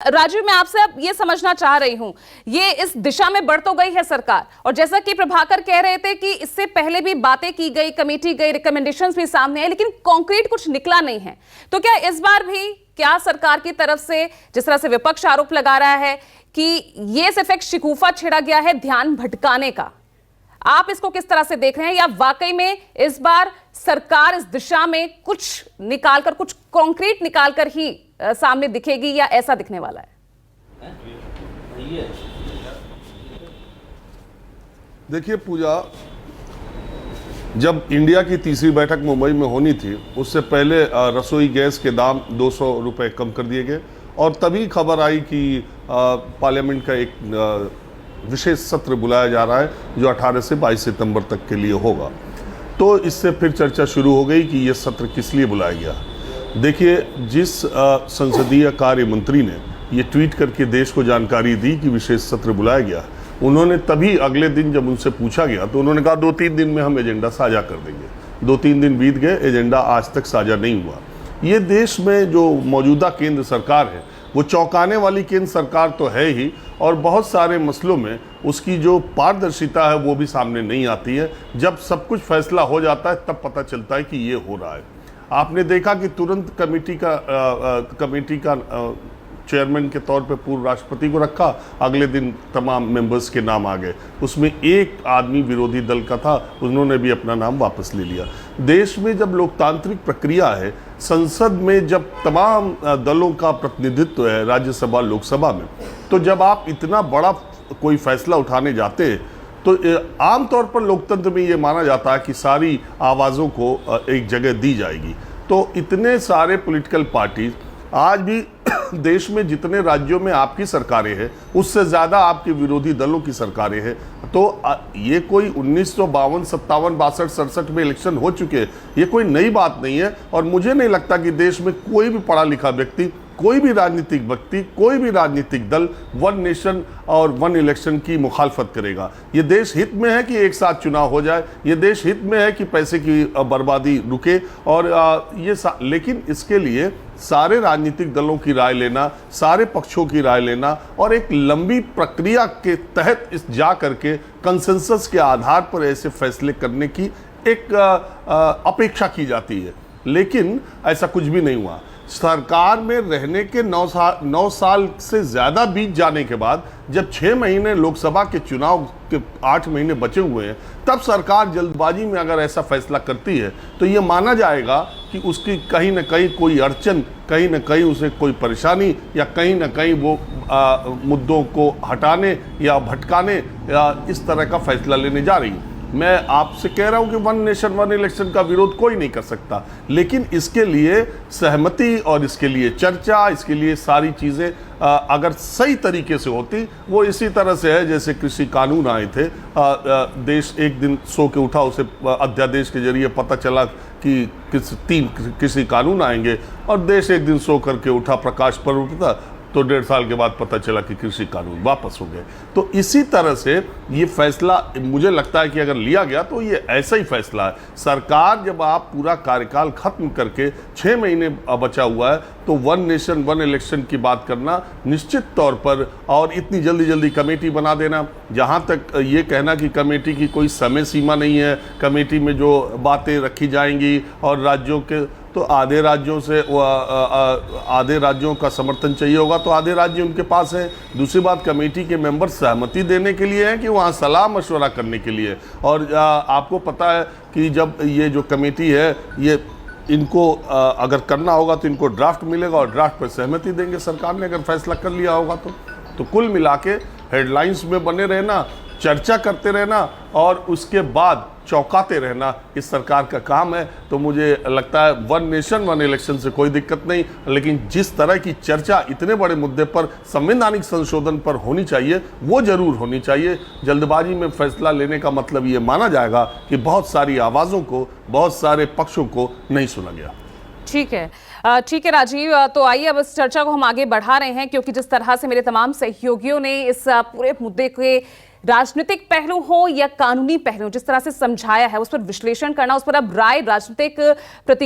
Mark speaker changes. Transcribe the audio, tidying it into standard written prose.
Speaker 1: राजीव, मैं आपसे अब ये समझना चाह रही हूं, ये इस दिशा में बढ़ तो गई है सरकार, और जैसा कि प्रभाकर कह रहे थे कि इससे पहले भी बातें की गई, कमेटी गई, रिकमेंडेशंस भी सामने आई, लेकिन कॉन्क्रीट कुछ निकला नहीं है। तो क्या इस बार भी क्या सरकार की तरफ से, जिस तरह से विपक्ष आरोप लगा रहा है कि ये सिर्फ एक शिकूफा छेड़ा गया है ध्यान भटकाने का, आप इसको किस तरह से देख रहे हैं? या वाकई में इस बार सरकार इस दिशा में कुछ निकालकर, कुछ कॉन्क्रीट निकालकर ही सामने दिखेगी, या ऐसा दिखने वाला है?
Speaker 2: देखिए पूजा, जब इंडिया की तीसरी बैठक मुंबई में होनी थी, उससे पहले रसोई गैस के दाम 200 रुपये कम कर दिए गए, और तभी खबर आई कि पार्लियामेंट का एक विशेष सत्र बुलाया जा रहा है जो 18 से 22 सितंबर तक के लिए होगा। तो इससे फिर चर्चा शुरू हो गई कि ये सत्र किस लिए बुलाया गया। देखिए, जिस संसदीय कार्य मंत्री ने ये ट्वीट करके देश को जानकारी दी कि विशेष सत्र बुलाया गया, उन्होंने तभी अगले दिन जब उनसे पूछा गया तो उन्होंने कहा 2-3 दिन में हम एजेंडा साझा कर देंगे। 2-3 दिन बीत गए, एजेंडा आज तक साझा नहीं हुआ। ये देश में जो मौजूदा केंद्र सरकार है वो चौंकाने वाली केंद्र सरकार तो है ही, और बहुत सारे मसलों में उसकी जो पारदर्शिता है वो भी सामने नहीं आती है। जब सब कुछ फैसला हो जाता है तब पता चलता है कि ये हो रहा है। आपने देखा कि तुरंत कमेटी का चेयरमैन के तौर पे पूर्व राष्ट्रपति को रखा, अगले दिन तमाम मेंबर्स के नाम आ गए। उसमें एक आदमी विरोधी दल का था, उन्होंने भी अपना नाम वापस ले लिया। देश में जब लोकतांत्रिक प्रक्रिया है, संसद में जब तमाम दलों का प्रतिनिधित्व है, राज्यसभा लोकसभा में, तो जब आप इतना बड़ा कोई फैसला उठाने जाते हैं तो आमतौर पर लोकतंत्र में ये माना जाता है कि सारी आवाज़ों को एक जगह दी जाएगी। तो इतने सारे पॉलिटिकल पार्टीज आज भी देश में जितने राज्यों में आपकी सरकारें हैं उससे ज़्यादा आपके विरोधी दलों की सरकारें हैं। तो ये कोई 1952, 57, 62, 67 में इलेक्शन हो चुके हैं, ये कोई नई बात नहीं है। और मुझे नहीं लगता कि देश में कोई भी पढ़ा लिखा व्यक्ति, कोई भी राजनीतिक व्यक्ति, कोई भी राजनीतिक दल वन नेशन और वन इलेक्शन की मुखालफत करेगा। ये देश हित में है कि एक साथ चुनाव हो जाए, ये देश हित में है कि पैसे की बर्बादी रुके, और लेकिन इसके लिए सारे राजनीतिक दलों की राय लेना, सारे पक्षों की राय लेना, और एक लंबी प्रक्रिया के तहत इस जा करके कंसेंसस के आधार पर ऐसे फैसले करने की एक अपेक्षा की जाती है। लेकिन ऐसा कुछ भी नहीं हुआ। सरकार में रहने के 9 साल से ज़्यादा बीत जाने के बाद, जब 6 महीने लोकसभा के चुनाव के 8 महीने बचे हुए हैं, तब सरकार जल्दबाजी में अगर ऐसा फैसला करती है तो ये माना जाएगा कि उसकी कहीं ना कहीं कोई अड़चन, कहीं ना कहीं उसे कोई परेशानी, या कहीं ना कहीं वो मुद्दों को हटाने या भटकाने या इस तरह का फैसला लेने जा रही है। मैं आपसे कह रहा हूं कि वन नेशन वन इलेक्शन का विरोध कोई नहीं कर सकता, लेकिन इसके लिए सहमति और इसके लिए चर्चा, इसके लिए सारी चीज़ें अगर सही तरीके से होती, वो इसी तरह से है जैसे कृषि कानून आए थे। देश एक दिन सो के उठा, उसे अध्यादेश के जरिए पता चला कि 3 कृषि कानून आएंगे, और देश एक दिन सो करके उठा, प्रकाश पर्व था, तो 1.5 साल के बाद पता चला कि कृषि कानून वापस हो गए। तो इसी तरह से ये फैसला मुझे लगता है कि अगर लिया गया तो ये ऐसा ही फैसला है। सरकार, जब आप पूरा कार्यकाल खत्म करके 6 महीने बचा हुआ है, तो वन नेशन वन इलेक्शन की बात करना निश्चित तौर पर, और इतनी जल्दी कमेटी बना देना, जहाँ तक ये कहना कि कमेटी की कोई समय सीमा नहीं है, कमेटी में जो बातें रखी जाएंगी, और राज्यों के तो आधे राज्यों से आधे राज्यों का समर्थन चाहिए होगा तो आधे राज्य उनके पास है। दूसरी बात, कमेटी के मेंबर सहमति देने के लिए हैं कि वहाँ सलाह मशवरा करने के लिए। और आपको पता है कि जब ये जो कमेटी है, ये इनको अगर करना होगा तो इनको ड्राफ्ट मिलेगा, और ड्राफ्ट पर सहमति देंगे सरकार ने, अगर फैसला कर लिया होगा तो कुल मिला के हेडलाइंस में बने रहना, चर्चा करते रहना, और उसके बाद चौंकाते रहना इस सरकार का काम है। तो मुझे लगता है वन नेशन वन इलेक्शन से कोई दिक्कत नहीं, लेकिन जिस तरह की चर्चा इतने बड़े मुद्दे पर, संवैधानिक संशोधन पर होनी चाहिए, वो जरूर होनी चाहिए। जल्दबाजी में फैसला लेने का मतलब ये माना जाएगा कि बहुत सारी आवाज़ों को, बहुत सारे पक्षों को नहीं सुना गया।
Speaker 1: ठीक है राजीव, तो आइए अब इस चर्चा को हम आगे बढ़ा रहे हैं, क्योंकि जिस तरह से मेरे तमाम सहयोगियों ने इस पूरे मुद्दे के राजनीतिक पहलू हो या कानूनी पहलू, जिस तरह से समझाया है, उस पर विश्लेषण करना, उस पर अब राय, राजनीतिक प्रति